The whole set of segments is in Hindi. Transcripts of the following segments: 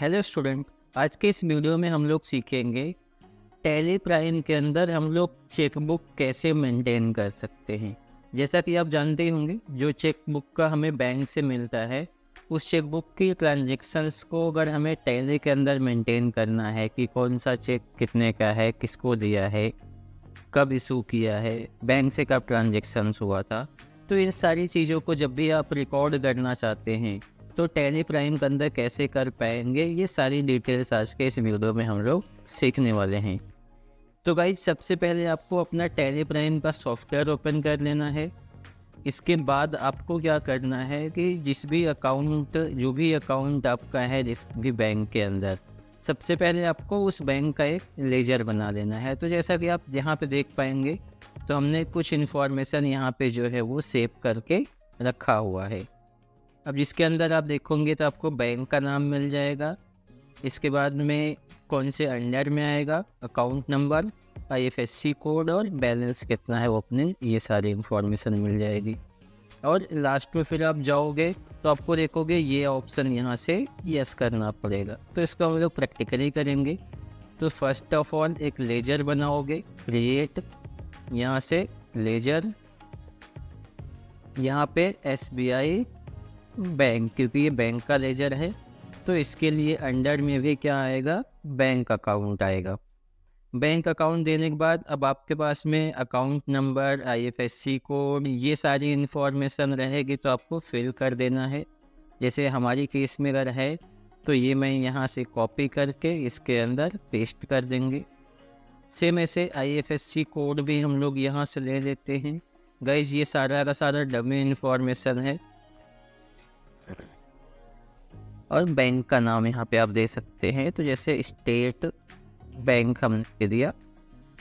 Hello student. आज के इस वीडियो में हम लोग सीखेंगे टैली प्राइम के अंदर हम लोग चेकबुक कैसे मेंटेन कर सकते हैं। जैसा कि आप जानते ही होंगे, जो चेकबुक का हमें बैंक से मिलता है, उस चेकबुक की ट्रांजैक्शंस को अगर हमें टैली के अंदर मेंटेन करना है कि कौन सा चेक कितने का है, किसको दिया है, कब इशू किया है, बैंक से कब ट्रांजैक्शंस हुआ था, तो इन सारी चीज़ों को जब भी आप रिकॉर्ड करना चाहते हैं तो टैली प्राइम के अंदर कैसे कर पाएंगे, ये सारी डिटेल्स आज के इस वीडियो में हम लोग सीखने वाले हैं। तो गाइज, सबसे पहले आपको अपना टैली प्राइम का सॉफ्टवेयर ओपन कर लेना है। इसके बाद आपको क्या करना है कि जो भी अकाउंट आपका है जिस भी बैंक के अंदर, सबसे पहले आपको उस बैंक का एक लेजर बना लेना है। तो जैसा कि आप यहाँ पे देख पाएंगे, तो हमने कुछ इन्फॉर्मेशन यहाँ पे जो है वो सेव करके रखा हुआ है। अब जिसके अंदर आप देखोगे तो आपको बैंक का नाम मिल जाएगा, इसके बाद में कौन से अंडर में आएगा, अकाउंट नंबर, आईएफएससी कोड और बैलेंस कितना है वो अपने, ये सारी इन्फॉर्मेशन मिल जाएगी। और लास्ट में फिर आप जाओगे तो आपको देखोगे ये ऑप्शन यहाँ से यस करना पड़ेगा। तो इसको हम लोग प्रैक्टिकली करेंगे। तो फर्स्ट ऑफ ऑल एक लेजर बनाओगे, क्रिएट, यहाँ से लेजर, यहाँ पे एसबीआई बैंक, क्योंकि ये बैंक का लेजर है तो इसके लिए अंडर में भी क्या आएगा, बैंक अकाउंट आएगा। बैंक अकाउंट देने के बाद अब आपके पास में अकाउंट नंबर, आईएफएससी कोड, ये सारी इन्फॉर्मेशन रहेगी तो आपको फिल कर देना है। जैसे हमारी केस में अगर है तो ये मैं यहाँ से कॉपी करके इसके अंदर पेस्ट कर देंगे। सेम ऐसे आईएफएससी कोड भी हम लोग यहाँ से ले लेते हैं। गाइज, ये सारा का सारा डमी इन्फॉर्मेशन है। और बैंक का नाम यहाँ पे आप दे सकते हैं, तो जैसे स्टेट बैंक हमने दे दिया।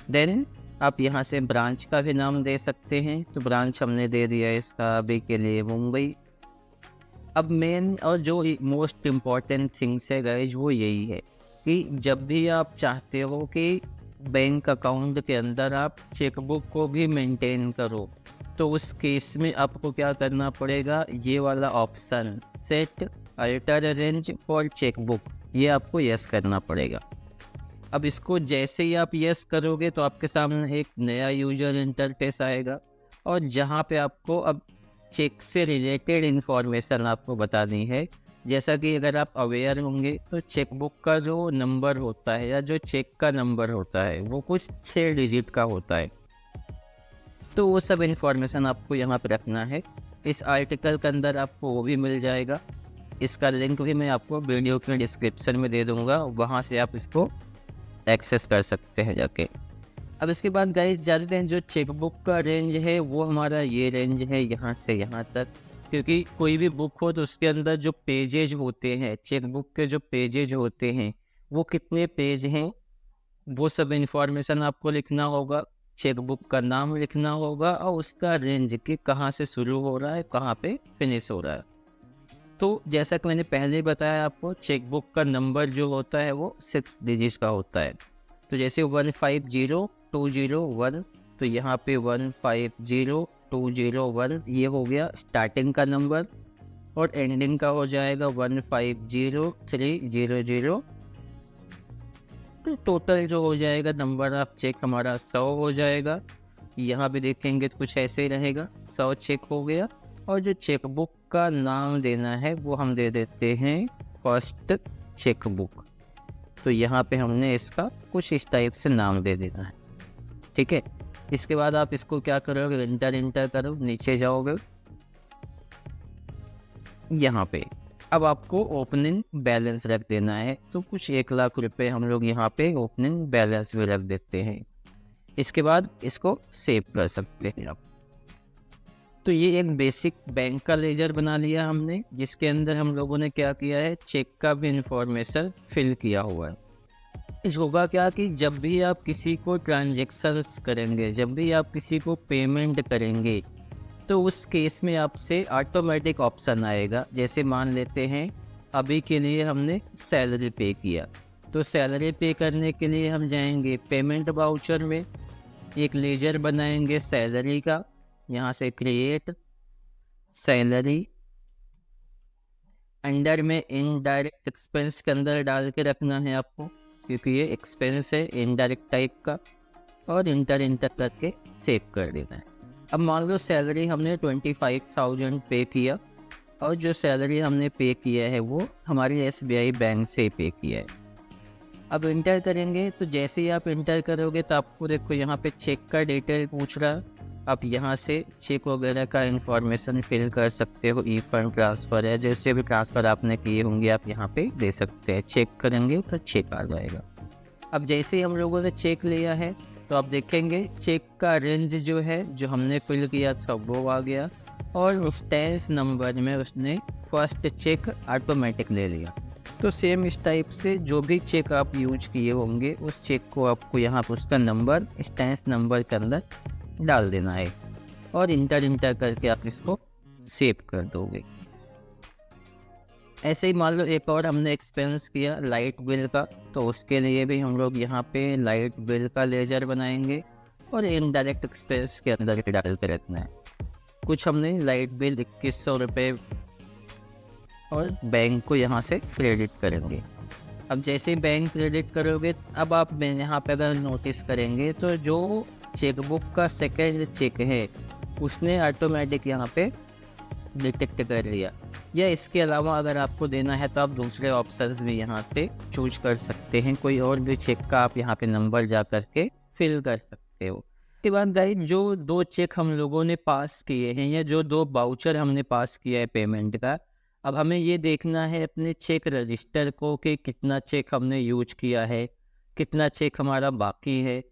देन आप यहाँ से ब्रांच का भी नाम दे सकते हैं, तो ब्रांच हमने दे दिया इसका अभी के लिए मुंबई। अब मेन और जो मोस्ट इम्पॉर्टेंट थिंग्स है गाइज, वो यही है कि जब भी आप चाहते हो कि बैंक अकाउंट के अंदर आप चेकबुक को भी मेंटेन करो, तो उस केस में आपको क्या करना पड़ेगा, ये वाला option set alter range for chequebook, ये आपको यस करना पड़ेगा। अब इसको जैसे ही आप यस करोगे तो आपके सामने एक नया यूजर इंटरफेस आएगा, और जहाँ पे आपको अब चेक से रिलेटेड इन्फॉर्मेशन आपको बतानी है। जैसा कि अगर आप अवेयर होंगे तो चेकबुक का जो नंबर होता है या जो चेक का नंबर होता है वो कुछ 6 डिजिट का होता है। तो वो सब इन्फॉर्मेशन आपको यहाँ पर रखना है। इस आर्टिकल के अंदर आपको वो भी मिल जाएगा। इसका लिंक भी मैं आपको वीडियो के डिस्क्रिप्शन में दे दूँगा, वहाँ से आप इसको एक्सेस कर सकते हैं जाके। अब इसके बाद गाइस जानते हैं, जो चेकबुक का रेंज है वो हमारा ये रेंज है, यहाँ से यहाँ तक। क्योंकि कोई भी बुक हो तो उसके अंदर जो पेजेज होते हैं, चेकबुक के जो पेजेज होते हैं वो कितने पेज हैं, वो सब इन्फॉर्मेशन आपको लिखना होगा। चेकबुक का नाम लिखना होगा और उसका रेंज कि कहाँ से शुरू हो रहा है, कहाँ पे फिनिश हो रहा है। तो जैसा कि मैंने पहले ही बताया आपको, चेकबुक का नंबर जो होता है वो 6 डिजिट का होता है। तो जैसे 150201, तो यहाँ पे 150201 ये हो गया स्टार्टिंग का नंबर, और एंडिंग का हो जाएगा 150300। तो टोटल जो हो जाएगा नंबर ऑफ चेक हमारा 100 हो जाएगा। यहाँ भी देखेंगे तो कुछ ऐसे ही रहेगा, 100 चेक हो गया। और जो चेकबुक का नाम देना है वो हम दे देते हैं फर्स्ट चेकबुक। तो यहाँ पे हमने इसका कुछ इस टाइप से नाम दे देना है, ठीक है। इसके बाद आप इसको क्या करोगे, इंटर करो, नीचे जाओगे, यहाँ पे अब आपको ओपनिंग बैलेंस रख देना है। तो कुछ 1 लाख रुपए हम लोग यहाँ पे ओपनिंग बैलेंस भी रख देते हैं। इसके बाद इसको सेव कर सकते हैं आप। तो ये एक बेसिक बैंक का लेजर बना लिया हमने, जिसके अंदर हम लोगों ने क्या किया है, चेक का भी इंफॉर्मेशन फिल किया हुआ है। होगा क्या कि जब भी आप किसी को ट्रांजैक्शंस करेंगे, जब भी आप किसी को पेमेंट करेंगे, तो उस केस में आपसे ऑटोमेटिक ऑप्शन आएगा। जैसे मान लेते हैं अभी के लिए हमने सैलरी पे किया, तो सैलरी पे करने के लिए हम जाएंगे पेमेंट वाउचर में, एक लेजर बनाएंगे सैलरी का, यहाँ से क्रिएट सैलरी, अंडर में इनडायरेक्ट एक्सपेंस के अंदर डाल के रखना है आपको, क्योंकि ये एक्सपेंस है इनडायरेक्ट टाइप का, और इंटर इंटर करके सेव कर देना है। अब मान लो सैलरी हमने 25,000 पे किया, और जो सैलरी हमने पे किया है वो हमारी SBI बैंक से पे किया है। अब इंटर करेंगे, तो जैसे ही आप इंटर करोगे तो आपको देखो यहाँ पे चेक का डिटेल पूछ रहा है। आप यहाँ से चेक वगैरह का इंफॉर्मेशन फिल कर सकते हो, ई फंड ट्रांसफ़र है, जैसे भी ट्रांसफ़र आपने किए होंगे आप यहाँ पे दे सकते हैं। चेक करेंगे तो चेक आ जाएगा। अब जैसे ही हम लोगों ने चेक लिया है तो आप देखेंगे चेक का रेंज जो है, जो हमने फिल किया था वो आ गया, और उस टेंस नंबर में उसने फर्स्ट चेक ऑटोमेटिक ले लिया। तो सेम इस टाइप से जो भी चेक आप यूज किए होंगे उस चेक को आपको यहाँ पर उसका नंबर स्टैंस नंबर के अंदर डाल देना है, और इंटर इंटर करके आप इसको सेव कर दोगे। ऐसे ही मान लो एक और हमने एक्सपेंस किया लाइट बिल का, तो उसके लिए भी हम लोग यहाँ पे लाइट बिल का लेजर बनाएंगे, और इनडायरेक्ट एक्सपेंस के अंदर डाल के रखना है। कुछ हमने लाइट बिल 2100 रुपये और बैंक को यहाँ से क्रेडिट करेंगे। अब जैसे बैंक क्रेडिट करोगे, अब आप यहाँ पे अगर नोटिस करेंगे तो जो चेकबुक का सेकंड चेक है उसने ऑटोमेटिक यहाँ पे डिटेक्ट कर लिया। या इसके अलावा अगर आपको देना है तो आप दूसरे ऑप्शंस भी यहाँ से चूज कर सकते हैं, कोई और भी चेक का आप यहाँ पे नंबर जा कर के फिल कर सकते हो। उसके बाद गाइस, जो 2 चेक हम लोगों ने पास किए हैं या जो 2 वाउचर हमने पास किया है पेमेंट का, अब हमें ये देखना है अपने चेक रजिस्टर को कि कितना चेक हमने यूज किया है, कितना चेक हमारा बाकी है।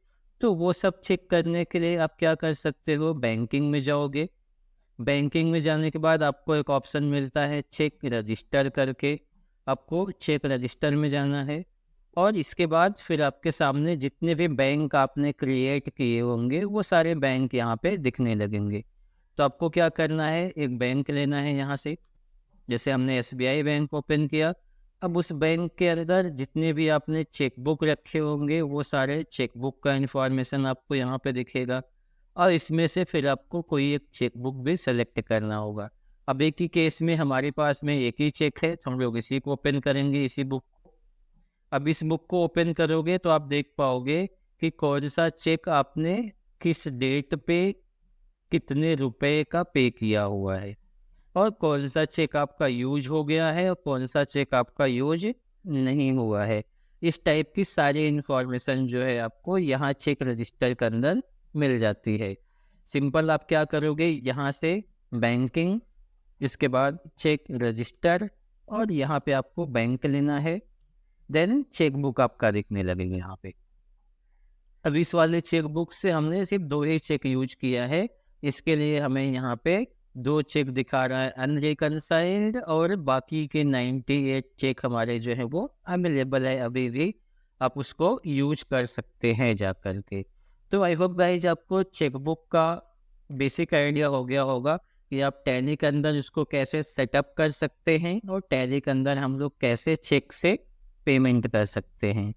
तो वो सब चेक करने के लिए आप क्या कर सकते हो, बैंकिंग में जाओगे। बैंकिंग में जाने के बाद आपको एक ऑप्शन मिलता है चेक रजिस्टर करके, आपको चेक रजिस्टर में जाना है, और इसके बाद फिर आपके सामने जितने भी बैंक आपने क्रिएट किए होंगे वो सारे बैंक यहाँ पे दिखने लगेंगे। तो आपको क्या करना है, एक बैंक लेना है यहाँ से। जैसे हमने SBI बैंक ओपन किया, अब उस बैंक के अंदर जितने भी आपने चेकबुक रखे होंगे वो सारे चेकबुक का इन्फॉर्मेशन आपको यहाँ पे दिखेगा, और इसमें से फिर आपको कोई एक चेकबुक भी सेलेक्ट करना होगा। अब एक ही केस में हमारे पास में एक ही चेक है, तो हम लोग इसी को ओपन करेंगे, इसी बुक को। अब इस बुक को ओपन करोगे तो आप देख पाओगे कि कौन सा चेक आपने किस डेट पे कितने रुपए का पे किया हुआ है, और कौन सा चेक आपका यूज हो गया है और कौन सा चेक आपका यूज नहीं हुआ है। इस टाइप की सारी इन्फॉर्मेशन जो है आपको यहाँ चेक रजिस्टर के अंदर मिल जाती है। सिंपल आप क्या करोगे, यहाँ से बैंकिंग, इसके बाद चेक रजिस्टर, और यहाँ पे आपको बैंक लेना है, देन चेकबुक आपका दिखने लगेगा यहाँ पे। अब इस वाले चेकबुक से हमने सिर्फ 2 ही चेक यूज किया है, इसके लिए हमें यहाँ पे 2 चेक दिखा रहा है अनरिकनसाइल्ड, और बाकी के 98 चेक हमारे जो है वो अवेलेबल है अभी भी, आप उसको यूज कर सकते हैं जा कर के। तो आई होप गाइज आपको चेकबुक का बेसिक आइडिया हो गया होगा कि आप टैली के अंदर उसको कैसे सेटअप कर सकते हैं, और टैली के अंदर हम लोग कैसे चेक से पेमेंट कर सकते हैं।